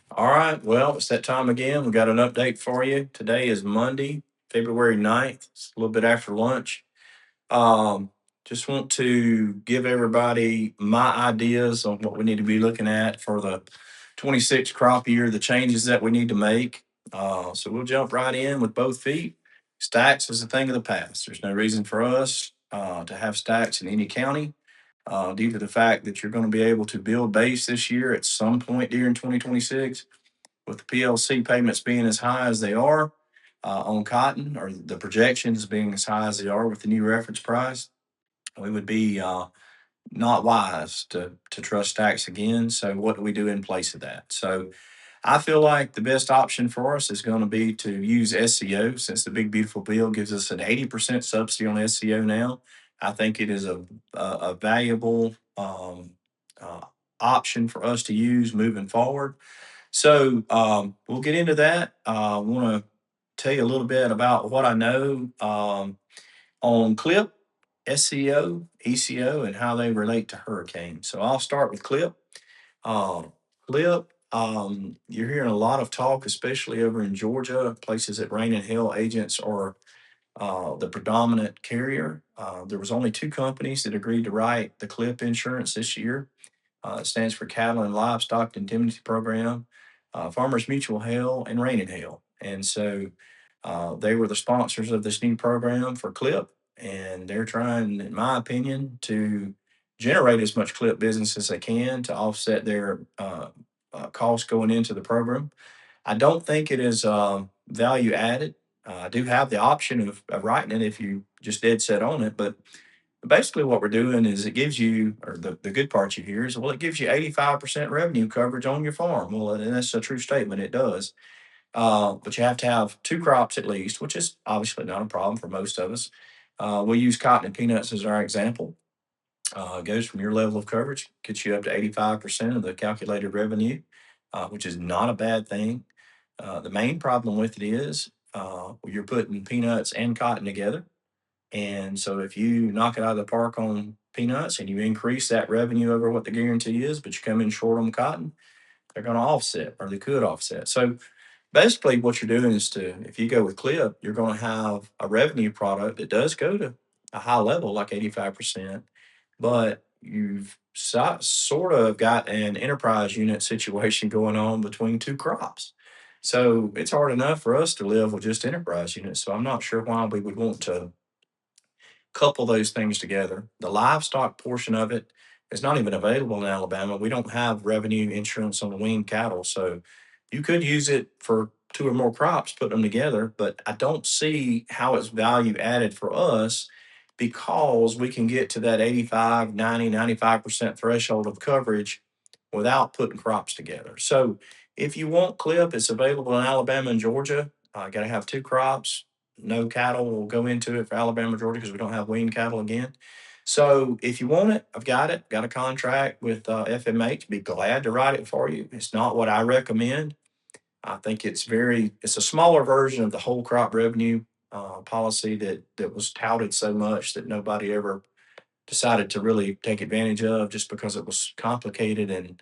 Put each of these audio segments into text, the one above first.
All right. Well, it's that time again. We got an update for you. Today is Monday, February 9th. It's a little bit after lunch. Um, just want to give everybody my ideas on what we need to be looking at for the 26 crop year, the changes that we need to make. So we'll jump right in with both feet. Stacks is a thing of the past. There's no reason for us to have stacks in any county due to the fact that you're going to be able to build base this year at some point during 2026 with the PLC payments being as high as they are on cotton, or the projections being as high as they are with the new reference price, we would be not wise to trust stacks again. So, what do we do in place of that? So, I feel like the best option for us is going to be to use SCO since the Big Beautiful Bill gives us an 80% subsidy on SCO now. I think it is a valuable uh, option for us to use moving forward. So we'll get into that. I want to tell you a little bit about what I know on CLIP, SCO, ECO, and how they relate to hurricane. So I'll start with CLIP. CLIP, you're hearing a lot of talk, especially over in Georgia, places that rain and hail agents are the predominant carrier. There was only two companies that agreed to write the CLIP insurance this year. It stands for Cattle and Livestock Indemnity Program, Farmers Mutual Hail, and Rain and Hail. And so they were the sponsors of this new program for CLIP, and they're trying, in my opinion, to generate as much CLIP business as they can to offset their costs going into the program. I don't think it is value added. I do have the option of writing it if you just dead set on it, but basically what we're doing is it gives you, or the good part you hear is, well, it gives you 85% revenue coverage on your farm. Well, and that's a true statement. It does. But you have to have two crops at least, which is obviously not a problem for most of us. We'll use cotton and peanuts as our example. It goes from your level of coverage, gets you up to 85% of the calculated revenue, which is not a bad thing. The main problem with it is you're putting peanuts and cotton together. And so if you knock it out of the park on peanuts and you increase that revenue over what the guarantee is, but you come in short on cotton, they're going to offset, or they could offset. So basically, what you're doing is if you go with Clip, you're going to have a revenue product that does go to a high level, like 85%, but you've sort of got an enterprise unit situation going on between two crops. So it's hard enough for us to live with just enterprise units. So I'm not sure why we would want to couple those things together. The livestock portion of it is not even available in Alabama. We don't have revenue insurance on the weaned cattle. So you could use it for two or more crops, put them together, but I don't see how it's value added for us because we can get to that 85, 90, 95% threshold of coverage without putting crops together. So if you want clip, it's available in Alabama and Georgia. Got to have two crops. No cattle will go into it for Alabama, Georgia because we don't have weaned cattle again. So if you want it, I've got it. Got a contract with FMH. Be glad to write it for you. It's not what I recommend. I think it's a smaller version of the whole crop revenue policy that was touted so much that nobody ever decided to really take advantage of just because it was complicated and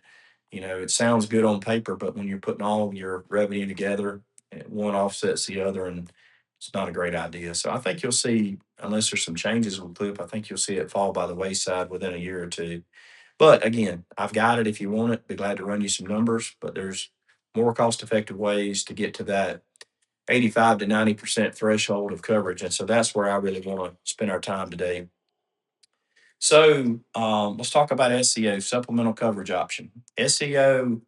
it sounds good on paper, but when you're putting all of your revenue together, one offsets the other, and it's not a great idea. So I think you'll see, unless there's some changes with Clip, I think you'll see it fall by the wayside within a year or two. But again, I've got it if you want it. Be glad to run you some numbers, but there's more cost effective ways to get to that 85 to 90% threshold of coverage. And so that's where I really want to spend our time today. So let's talk about SCO, supplemental coverage option. SCO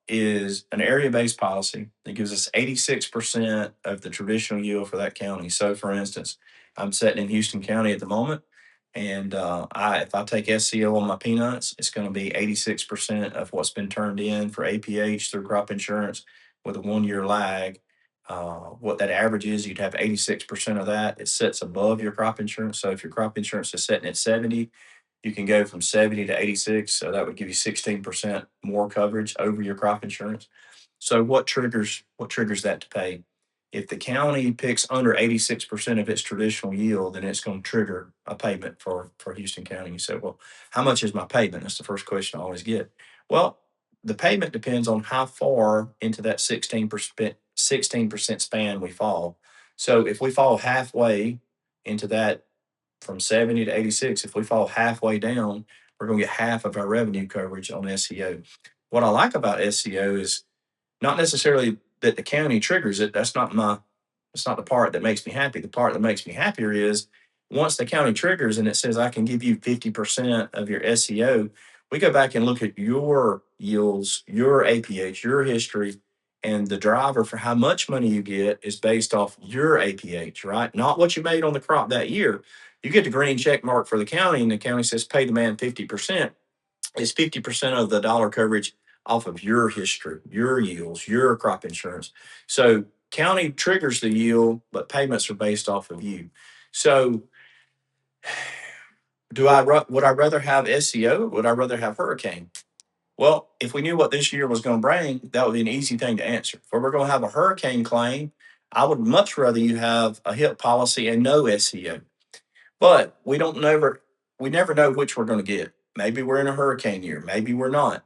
is an area based policy that gives us 86% of the traditional yield for that county. So, for instance, I'm sitting in Houston County at the moment, and if I take SCO on my peanuts, it's going to be 86% of what's been turned in for APH through crop insurance with a 1 year lag. What that average is, you'd have 86% of that. It sits above your crop insurance. So if your crop insurance is sitting at 70, you can go from 70 to 86. So that would give you 16% more coverage over your crop insurance. So what triggers that to pay? If the county picks under 86% of its traditional yield, then it's going to trigger a payment for Houston County. You say, well, how much is my payment? That's the first question I always get. Well, the payment depends on how far into that 16% span we fall. So if we fall halfway into that from 70 to 86, if we fall halfway down, we're going to get half of our revenue coverage on SEO. What I like about SEO is not necessarily that the county triggers it. That's not the part that makes me happy. The part that makes me happier is once the county triggers and it says I can give you 50% of your SEO, we go back and look at your yields, your APH, your history, and the driver for how much money you get is based off your APH, right? Not what you made on the crop that year. You get the green check mark for the county, and the county says pay the man 50%. It's 50% of the dollar coverage off of your history, your yields, your crop insurance. So county triggers the yield, but payments are based off of you. So would I rather have SEO? Or would I rather have hurricane? Well, if we knew what this year was going to bring, that would be an easy thing to answer. If we're going to have a hurricane claim, I would much rather you have a HIP policy and no SEO. But we never know which we're going to get. Maybe we're in a hurricane year, maybe we're not.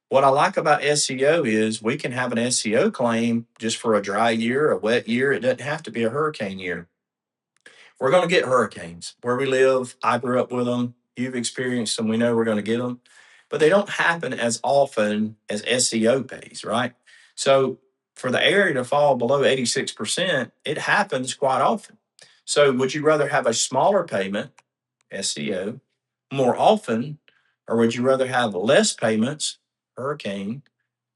What I like about SEO is we can have an SEO claim just for a dry year, a wet year. It doesn't have to be a hurricane year. We're going to get hurricanes where we live. I grew up with them. You've experienced them. We know we're going to get them, but they don't happen as often as SEO pays, right? So for the area to fall below 86%, it happens quite often. So would you rather have a smaller payment, SEO, more often, or would you rather have less payments, hurricane,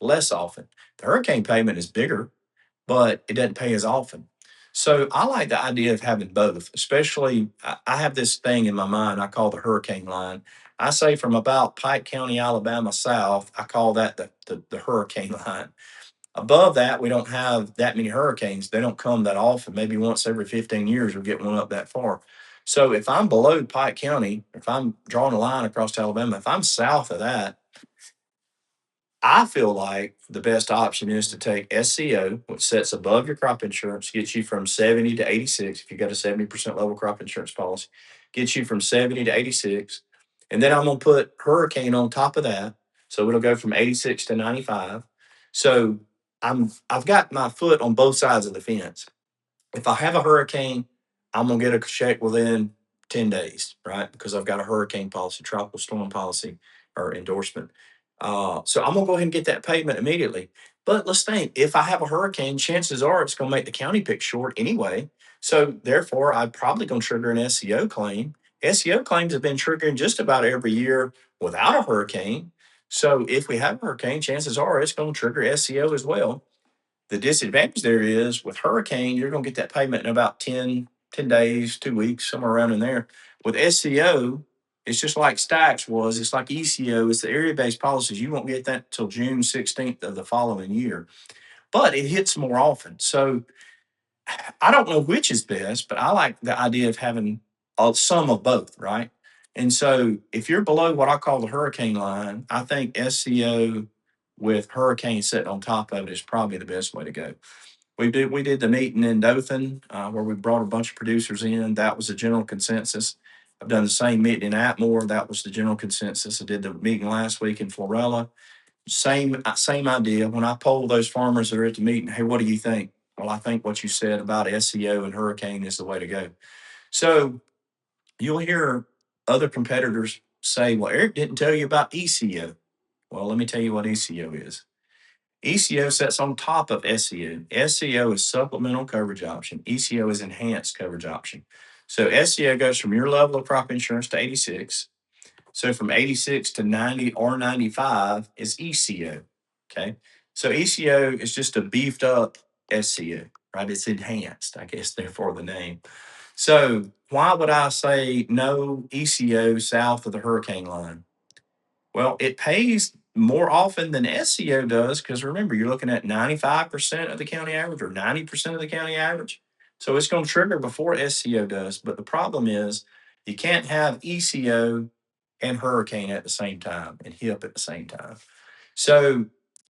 less often? The hurricane payment is bigger, but it doesn't pay as often. So I like the idea of having both, especially I have this thing in my mind I call the hurricane line. I say from about Pike County, Alabama south, I call that the hurricane line. Above that, we don't have that many hurricanes. They don't come that often. Maybe once every 15 years we'll get one up that far. So if I'm below Pike County, if I'm drawing a line across Alabama, if I'm south of that, I feel like the best option is to take SCO, which sets above your crop insurance, gets you from 70 to 86. If you got a 70% level crop insurance policy, gets you from 70 to 86. And then I'm going to put hurricane on top of that. So it'll go from 86 to 95. So I've got my foot on both sides of the fence. If I have a hurricane, I'm gonna get a check within 10 days, right? Because I've got a hurricane policy, tropical storm policy or endorsement. So I'm gonna go ahead and get that payment immediately. But let's think, if I have a hurricane, chances are it's gonna make the county pick short anyway. So therefore, I'm probably gonna trigger an SEO claim. SEO claims have been triggering just about every year without a hurricane. So if we have a hurricane, chances are it's gonna trigger SEO as well. The disadvantage there is with hurricane, you're going to get that payment in about 10 days, 2 weeks, somewhere around in there. With SCO, it's just like Stacks was. It's like ECO. It's the area-based policies. You won't get that till June 16th of the following year, but it hits more often. So I don't know which is best, but I like the idea of having some of both, right? And so if you're below what I call the hurricane line, I think SCO with hurricane sitting on top of it is probably the best way to go. We did the meeting in Dothan where we brought a bunch of producers in. That was the general consensus. I've done the same meeting in Atmore. That was the general consensus. I did the meeting last week in Florella. Same idea. When I poll those farmers that are at the meeting, hey, what do you think? Well, I think what you said about SEO and hurricane is the way to go. So you'll hear other competitors say, well, Eric didn't tell you about ECO. Well, let me tell you what ECO is. ECO sits on top of SEO. SEO is supplemental coverage option. ECO is enhanced coverage option. So SEO goes from your level of crop insurance to 86. So from 86 to 90 or 95 is ECO. Okay. So ECO is just a beefed up SEO, right? It's enhanced, I guess, therefore the name. So why would I say no ECO south of the hurricane line? Well, it pays more often than SEO does because remember, you're looking at 95% of the county average or 90% of the county average. So it's going to trigger before SEO does. But the problem is you can't have ECO and hurricane at the same time and HIP at the same time. So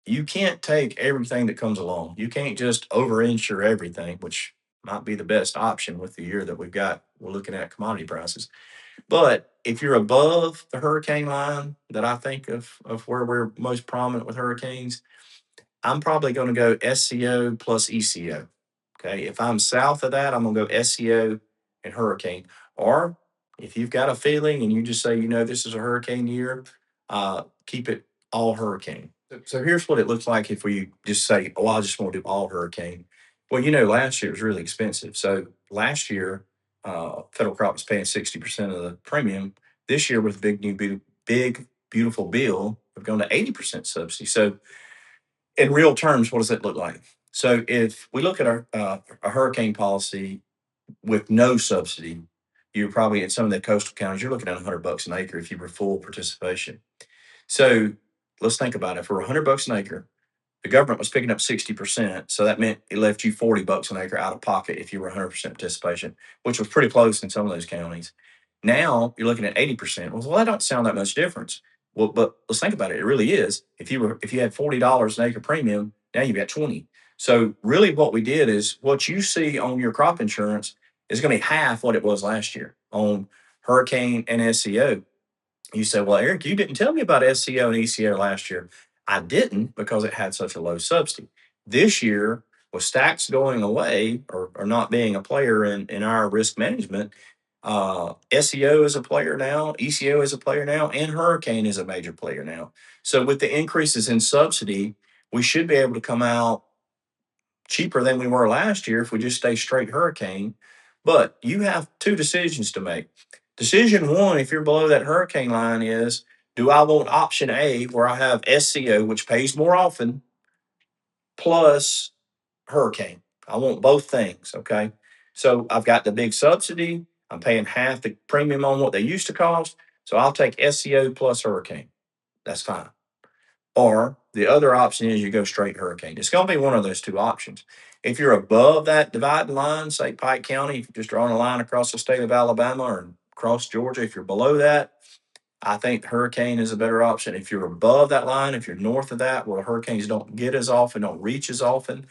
you can't take everything that comes along. You can't just over insure everything, which might be the best option with the year that we're looking at commodity prices. But if you're above the hurricane line that I think of where we're most prominent with hurricanes, I'm probably going to go SCO plus ECO. Okay. If I'm south of that, I'm going to go SCO and hurricane. Or if you've got a feeling and you just say, this is a hurricane year, keep it all hurricane. So here's what it looks like if we just say, oh, I just want to do all hurricane. Well, last year was really expensive. So last year, federal crop was paying 60% of the premium. This year, with big, beautiful bill, we've gone to 80% subsidy. So in real terms, what does that look like? So if we look at a hurricane policy with no subsidy, you're probably in some of the coastal counties, you're looking at $100 an acre if you were full participation. So let's think about it. For $100 an acre, the government was picking up 60%. So that meant it left you $40 an acre out of pocket if you were 100% participation, which was pretty close in some of those counties. Now you're looking at 80%. Well, that don't sound that much difference. Well, but let's think about it. It really is. If you had $40 an acre premium, now you've got 20. So really what we did is what you see on your crop insurance is going to be half what it was last year on hurricane and SCO. You say, well, Eric, you didn't tell me about SCO and ECO last year. I didn't because it had such a low subsidy. This year, with stacks going away or not being a player in our risk management, SEO is a player now, ECO is a player now, and Hurricane is a major player now. So with the increases in subsidy, we should be able to come out cheaper than we were last year if we just stay straight hurricane. But you have two decisions to make. Decision one, if you're below that hurricane line, is do I want option A where I have SCO, which pays more often, plus hurricane? I want both things. Okay. So I've got the big subsidy. I'm paying half the premium on what they used to cost. So I'll take SCO plus hurricane. That's fine. Or the other option is you go straight hurricane. It's going to be one of those two options. If you're above that dividing line, say Pike County, if you're just drawing a line across the state of Alabama or across Georgia, if you're below that, I think hurricane is a better option. If you're above that line, if you're north of that, where hurricanes don't get as often, don't reach as often,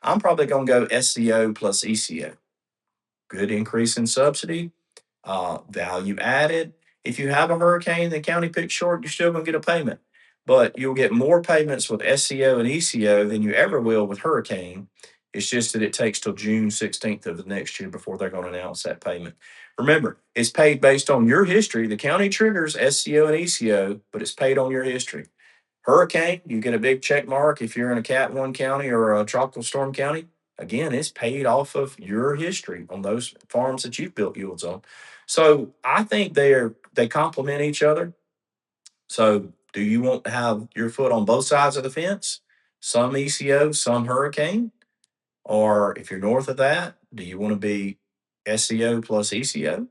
I'm probably going to go SCO plus ECO. Good increase in subsidy, value added. If you have a hurricane, the county picks short, you're still going to get a payment. But you'll get more payments with SCO and ECO than you ever will with hurricane. It's just that it takes till June 16th of the next year before they're going to announce that payment. Remember, it's paid based on your history. The county triggers SCO and ECO, but it's paid on your history. Hurricane, you get a big check mark if you're in a Cat 1 county or a tropical storm county. Again, it's paid off of your history on those farms that you've built yields on. So I think they complement each other. So do you want to have your foot on both sides of the fence? Some ECO, some hurricane? Or if you're north of that, do you want to be SCO plus ECO?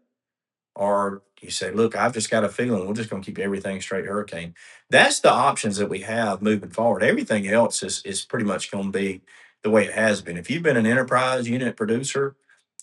Or you say, look, I've just got a feeling we're just going to keep everything straight hurricane. That's the options that we have moving forward. Everything else is pretty much going to be the way it has been. If you've been an enterprise unit producer,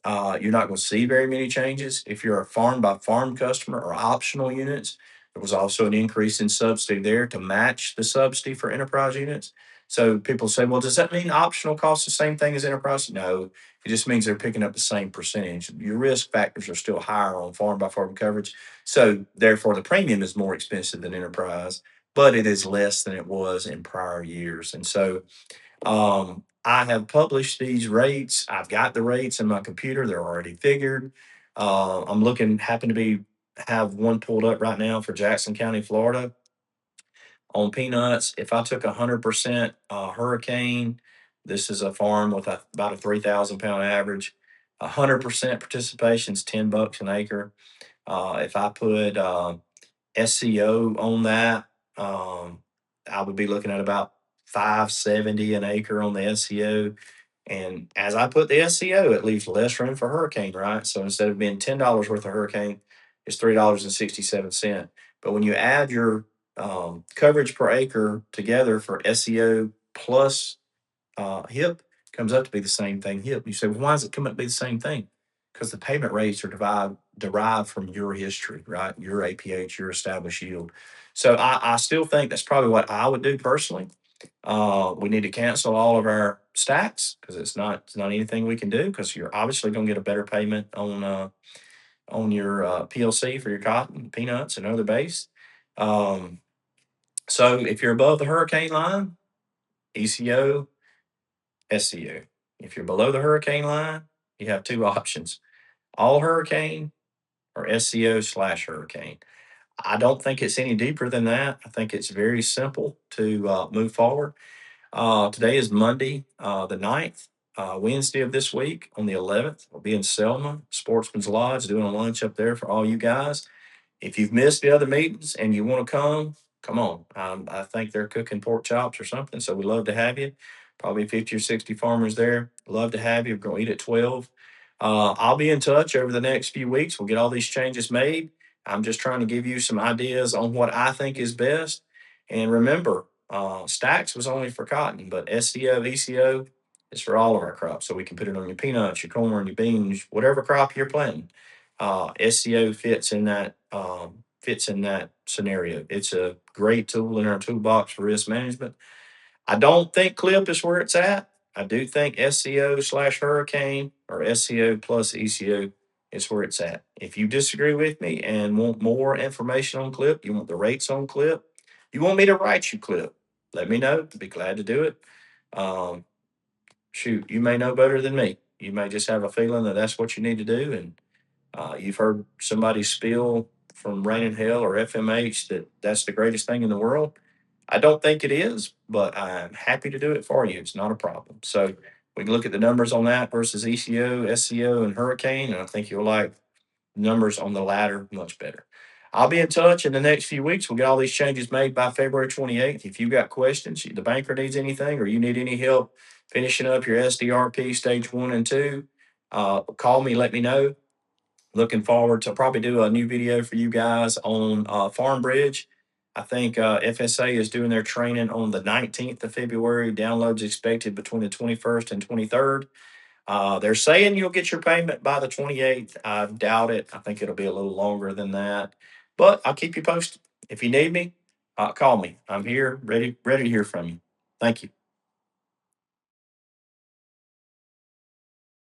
you're not going to see very many changes. If you're a farm by farm customer or optional units, there was also an increase in subsidy there to match the subsidy for enterprise units. So people say, well, does that mean optional costs the same thing as enterprise? No, it just means they're picking up the same percentage. Your risk factors are still higher on farm by farm coverage. So therefore, the premium is more expensive than enterprise, but it is less than it was in prior years. And so I have published these rates. I've got the rates in my computer. They're already figured. I'm looking, happen to be have one pulled up right now for Jackson County, Florida on peanuts. If I took 100% hurricane, this is a farm with about a 3,000 pound average. 100% participation is $10 an acre. If I put SCO on that, I would be looking at about 570 an acre on the SCO. And as I put the SCO, it leaves less room for hurricane, right? So instead of being $10 worth of hurricane, it's $3.67. But when you add your coverage per acre together for SEO plus HIP, comes up to be the same thing. HIP. You say, well, why does it come up to be the same thing? Because the payment rates are derived from your history, right? Your APH, your established yield. So I still think that's probably what I would do personally. We need to cancel all of our stacks because it's not anything we can do because you're obviously going to get a better payment on on your PLC for your cotton, peanuts, and other base. Um, so if you're above the hurricane line, ECO, SCO. If you're below the hurricane line, you have two options: all hurricane or SCO/hurricane. I don't think it's any deeper than that. I think it's very simple to move forward. Today is Monday, the 9th. Wednesday of this week, on the 11th, we'll be in Selma, Sportsman's Lodge, doing a lunch up there for all you guys. If you've missed the other meetings and you want to come on. I think they're cooking pork chops or something, so we'd love to have you. Probably 50 or 60 farmers there. Love to have you. We're going to eat at 12. I'll be in touch over the next few weeks. We'll get all these changes made. I'm just trying to give you some ideas on what I think is best. And remember, stacks was only for cotton, but SCO, ECO is for all of our crops. So we can put it on your peanuts, your corn, your beans, whatever crop you're planting. SCO fits in that scenario. It's a great tool in our toolbox for risk management. I don't think clip is where it's at. I do think SCO/hurricane or SCO plus ECO is where it's at. If you disagree with me and want more information on clip, you want the rates on clip, you want me to write you clip, let me know. I'd be glad to do it. Um, Shoot, you may know better than me. You may just have a feeling that that's what you need to do, and you've heard somebody spill from Rain and Hell or FMH that that's the greatest thing in the world. I don't think it is, but I'm happy to do it for you. It's not a problem. So we can look at the numbers on that versus ECO, SCO, and Hurricane, and I think you'll like numbers on the latter much better. I'll be in touch in the next few weeks. We'll get all these changes made by February 28th. If you've got questions, the banker needs anything, or you need any help finishing up your SDRP stage 1 and 2, call me, let me know. Looking forward to probably do a new video for you guys on Farm Bridge. I think FSA is doing their training on the 19th of February. Downloads expected between the 21st and 23rd. They're saying you'll get your payment by the 28th. I doubt it. I think it'll be a little longer than that, but I'll keep you posted. If you need me, call me. I'm here, ready to hear from you. Thank you.